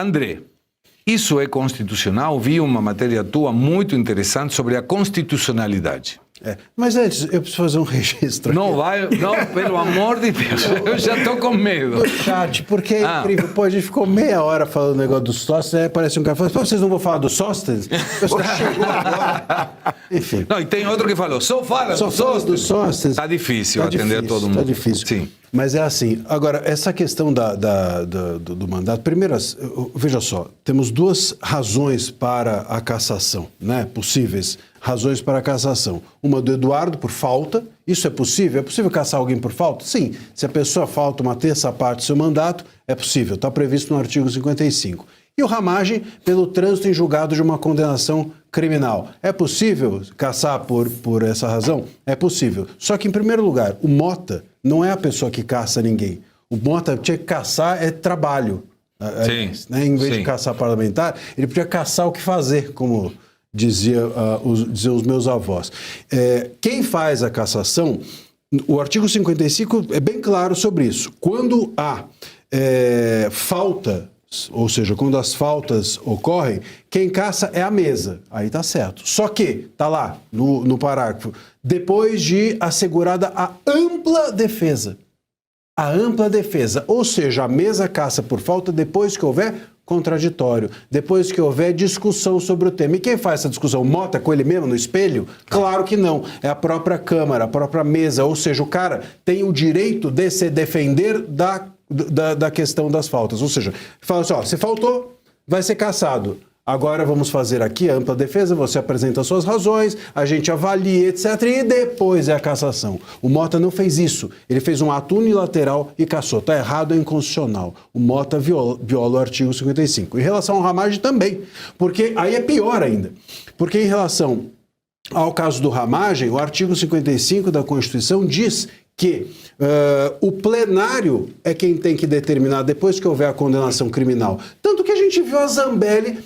André, isso é constitucional? Vi uma matéria tua muito interessante sobre a constitucionalidade. Mas antes, eu preciso fazer um registro. Não vai, não, pelo amor de Deus, eu já estou com medo. No chat, porque é incrível. Pô, a gente ficou meia hora falando o negócio dos Sóstenes, aí aparece um cara falando, vocês não vão falar dos Sóstenes? O pessoal chegou agora. Enfim. Não, e tem outro que falou, só fala dos Sóstenes. Está difícil atender todo mundo. Está difícil. Sim. Mas é assim, agora, essa questão do mandato, primeiro, veja só, temos duas razões para a cassação, né? Possíveis razões para a cassação. Uma do Eduardo, por falta. Isso é possível? É possível cassar alguém por falta? Sim. Se a pessoa falta uma terça parte do seu mandato, é possível. Está previsto no artigo 55. E o Ramagem, pelo trânsito em julgado de uma condenação criminal. É possível cassar por essa razão? É possível. Só que, em primeiro lugar, o Mota não é a pessoa que caça ninguém. O Mota tinha que caçar trabalho. Sim. Né? Em vez de caçar parlamentar, ele podia caçar o que fazer, como diziam os meus avós. Quem faz a cassação, o artigo 55 é bem claro sobre isso. Quando há falta, ou seja, quando as faltas ocorrem, quem caça é a mesa. Aí tá certo. Só que, tá lá no parágrafo, depois de assegurada a ampla defesa. A ampla defesa. Ou seja, a mesa caça por falta depois que houver contraditório, depois que houver discussão sobre o tema. E quem faz essa discussão? Mota com ele mesmo no espelho? Claro que não. É a própria Câmara, a própria mesa. Ou seja, o cara tem o direito de se defender da questão das faltas. Ou seja, fala assim, ó, você faltou, vai ser cassado. Agora vamos fazer aqui a ampla defesa, você apresenta suas razões, a gente avalia, etc. E depois é a cassação. O Mota não fez isso. Ele fez um ato unilateral e cassou. Está errado, é inconstitucional. O Mota viola o artigo 55. Em relação ao Ramagem também, porque aí é pior ainda. Porque em relação ao caso do Ramagem, o artigo 55 da Constituição diz que o plenário é quem tem que determinar depois que houver a condenação criminal. Tanto que a gente viu a Zambelli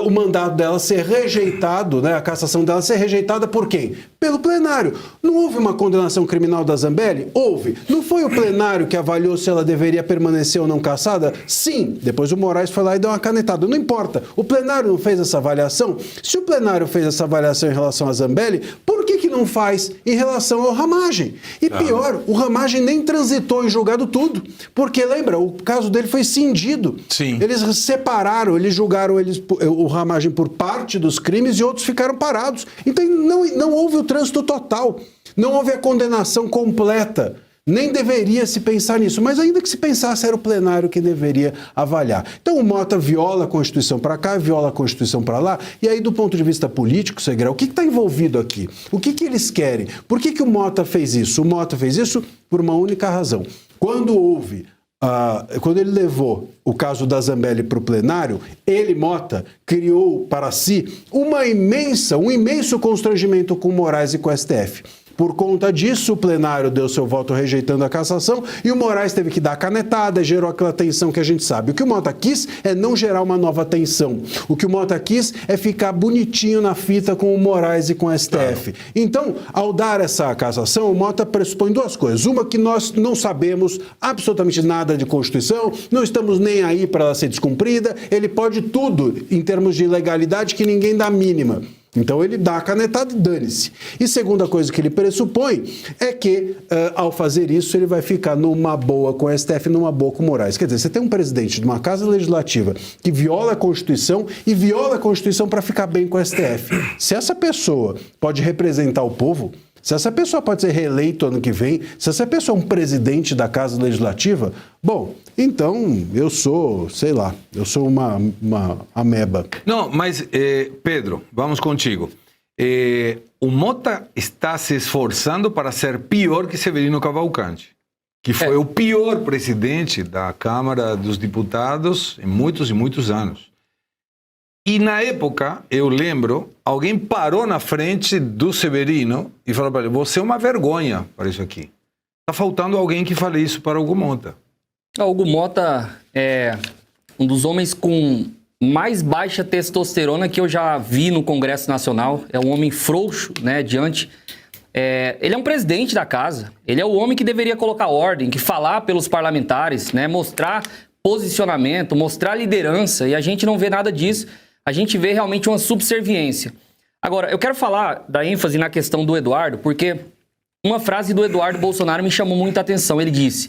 o mandato dela ser rejeitado, né, a cassação dela ser rejeitada por quem? Pelo plenário. Não houve uma condenação criminal da Zambelli? Houve. Não foi o plenário que avaliou se ela deveria permanecer ou não cassada? Sim. Depois o Moraes foi lá e deu uma canetada. Não importa. O plenário não fez essa avaliação? Se o plenário fez essa avaliação em relação a Zambelli, por que não faz em relação ao Ramagem? E pior, o Ramagem nem transitou em julgado tudo. Porque, lembra, o caso dele foi cindido. Sim. Eles separaram, eles julgaram o Ramagem por parte dos crimes e outros ficaram parados. Então não houve o trânsito total, não houve a condenação completa. Nem deveria se pensar nisso, mas ainda que se pensasse, era o plenário que deveria avaliar. Então o Mota viola a Constituição para cá, viola a Constituição para lá, e aí do ponto de vista político, Segrão, o que está envolvido aqui? O que eles querem? Por que o Mota fez isso? O Mota fez isso por uma única razão. Quando ele levou o caso da Zambelli para o plenário, ele, Mota, criou para si um imenso constrangimento com o Moraes e com o STF. Por conta disso, o plenário deu seu voto rejeitando a cassação e o Moraes teve que dar a canetada, gerou aquela tensão que a gente sabe. O que o Mota quis é não gerar uma nova tensão. O que o Mota quis é ficar bonitinho na fita com o Moraes e com o STF. Então, ao dar essa cassação, o Mota pressupõe duas coisas. Uma, que nós não sabemos absolutamente nada de Constituição, não estamos nem aí para ela ser descumprida, ele pode tudo em termos de legalidade que ninguém dá a mínima. Então ele dá a canetada e dane-se. E segunda coisa que ele pressupõe é que, ao fazer isso, ele vai ficar numa boa com o STF, numa boa com o Moraes. Quer dizer, você tem um presidente de uma casa legislativa que viola a Constituição e viola a Constituição para ficar bem com o STF. Se essa pessoa pode representar o povo, se essa pessoa pode ser reeleito ano que vem, se essa pessoa é um presidente da Casa Legislativa, bom, então eu sou, sei lá, eu sou uma ameba. Não, mas, Pedro, vamos contigo. O Mota está se esforçando para ser pior que Severino Cavalcante, que foi o pior presidente da Câmara dos Deputados em muitos e muitos anos. E na época, eu lembro, alguém parou na frente do Severino e falou para ele, você é uma vergonha para isso aqui. Está faltando alguém que fale isso para Hugo Mota. Hugo Mota é um dos homens com mais baixa testosterona que eu já vi no Congresso Nacional. É um homem frouxo, né, ele é um presidente da casa. Ele é o homem que deveria colocar ordem, que falar pelos parlamentares, né, mostrar posicionamento, mostrar liderança, e a gente não vê nada disso. A gente vê realmente uma subserviência. Agora, eu quero falar da ênfase na questão do Eduardo, porque uma frase do Eduardo Bolsonaro me chamou muita atenção. Ele disse: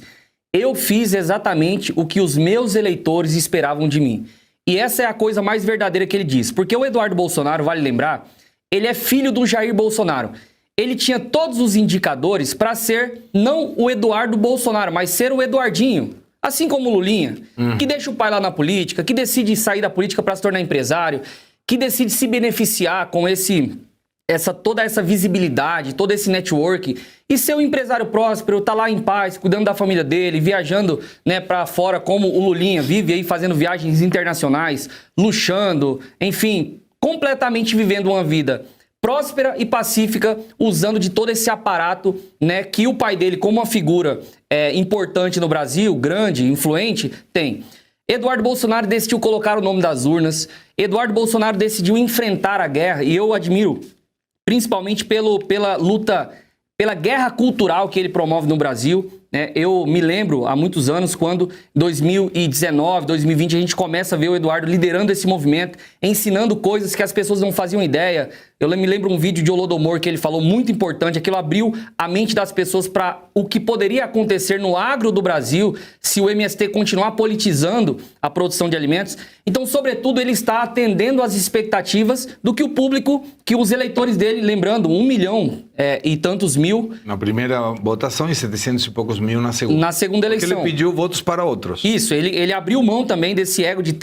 eu fiz exatamente o que os meus eleitores esperavam de mim. E essa é a coisa mais verdadeira que ele disse. Porque o Eduardo Bolsonaro, vale lembrar, ele é filho do Jair Bolsonaro. Ele tinha todos os indicadores para ser não o Eduardo Bolsonaro, mas ser o Eduardinho. Assim como o Lulinha, que deixa o pai lá na política, que decide sair da política para se tornar empresário, que decide se beneficiar com toda essa visibilidade, todo esse network, e ser um empresário próspero, tá lá em paz, cuidando da família dele, viajando, né, para fora, como o Lulinha vive aí, fazendo viagens internacionais, luxando, enfim, completamente vivendo uma vida próspera e pacífica, usando de todo esse aparato, né, que o pai dele, como uma figura importante no Brasil, grande, influente, tem. Eduardo Bolsonaro decidiu colocar o nome das urnas. Eduardo Bolsonaro decidiu enfrentar a guerra, e eu admiro principalmente pela luta, pela guerra cultural que ele promove no Brasil, né? Eu me lembro há muitos anos quando, em 2019, 2020, a gente começa a ver o Eduardo liderando esse movimento, ensinando coisas que as pessoas não faziam ideia. Eu me lembro um vídeo de Holodomor que ele falou muito importante, aquilo abriu a mente das pessoas para o que poderia acontecer no agro do Brasil se o MST continuar politizando a produção de alimentos. Então, sobretudo, ele está atendendo às expectativas do que o público, que os eleitores dele, lembrando, 1 milhão e tantos mil. Na primeira votação e 700 e poucos mil na segunda. Na segunda eleição. Porque ele pediu votos para outros. Isso, ele abriu mão também desse ego de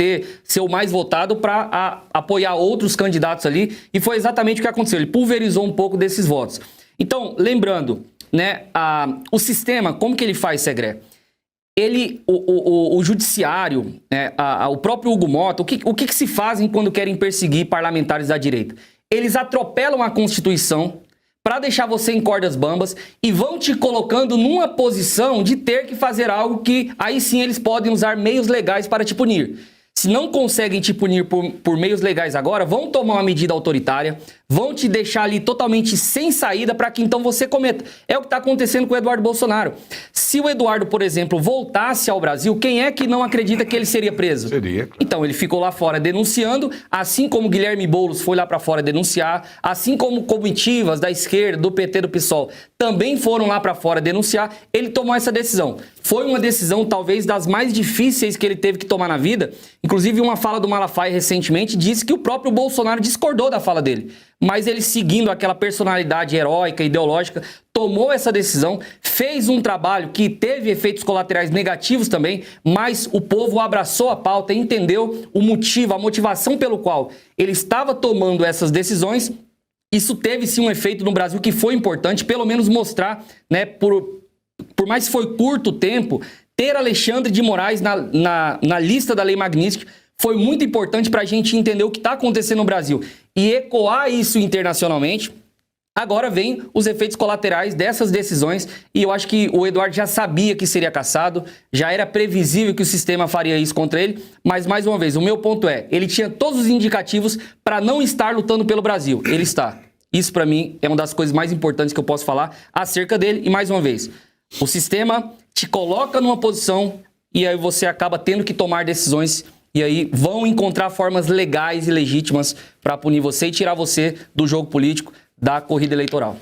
ser o mais votado para apoiar outros candidatos ali, e foi exatamente o que aconteceu. Ele pulverizou um pouco desses votos. Então, lembrando, né, o sistema, como que ele faz, Segré? O judiciário, né, o próprio Hugo Mota, o que se fazem quando querem perseguir parlamentares da direita? Eles atropelam a Constituição para deixar você em cordas bambas e vão te colocando numa posição de ter que fazer algo que aí sim eles podem usar meios legais para te punir. Se não conseguem te punir por meios legais agora, vão tomar uma medida autoritária, vão te deixar ali totalmente sem saída para que então você cometa. É o que está acontecendo com o Eduardo Bolsonaro. Se o Eduardo, por exemplo, voltasse ao Brasil, quem é que não acredita que ele seria preso? Seria, claro. Então, ele ficou lá fora denunciando, assim como Guilherme Boulos foi lá para fora denunciar, assim como comitivas da esquerda, do PT, do PSOL, também foram lá para fora denunciar, ele tomou essa decisão. Foi uma decisão talvez das mais difíceis que ele teve que tomar na vida. Inclusive, uma fala do Malafaia recentemente disse que o próprio Bolsonaro discordou da fala dele. Mas ele, seguindo aquela personalidade heróica, ideológica, tomou essa decisão, fez um trabalho que teve efeitos colaterais negativos também, mas o povo abraçou a pauta, entendeu o motivo, a motivação pelo qual ele estava tomando essas decisões. Isso teve sim um efeito no Brasil que foi importante, pelo menos mostrar, né, por mais que foi curto tempo, ter Alexandre de Moraes na lista da Lei Magnitsky foi muito importante para a gente entender o que está acontecendo no Brasil e ecoar isso internacionalmente. Agora vem os efeitos colaterais dessas decisões e eu acho que o Eduardo já sabia que seria cassado, já era previsível que o sistema faria isso contra ele, mas mais uma vez, o meu ponto é, ele tinha todos os indicativos para não estar lutando pelo Brasil. Ele está. Isso para mim é uma das coisas mais importantes que eu posso falar acerca dele e mais uma vez, o sistema te coloca numa posição e aí você acaba tendo que tomar decisões e aí vão encontrar formas legais e legítimas para punir você e tirar você do jogo político, da corrida eleitoral.